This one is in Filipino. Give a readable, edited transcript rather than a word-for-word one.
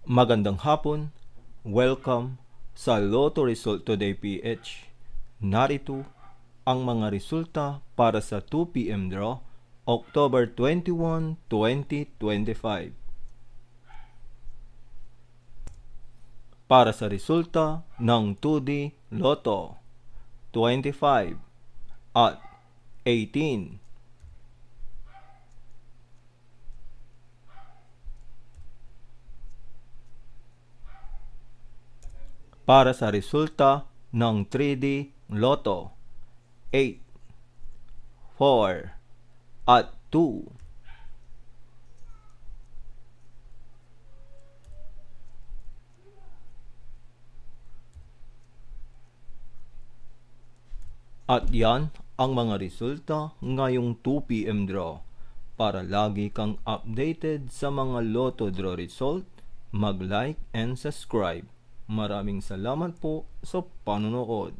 Magandang hapon, welcome sa Lotto Result Today PH. Narito ang mga resulta para sa 2 p.m. draw, October 21, 2025. Para sa resulta ng 2D Lotto, 25 at 18. Para sa resulta ng 3D Lotto, 8, 4, at 2. At yan ang mga resulta ngayong 2 p.m. draw. Para lagi kang updated sa mga Lotto draw result, mag-like and subscribe. Maraming salamat po sa panonood.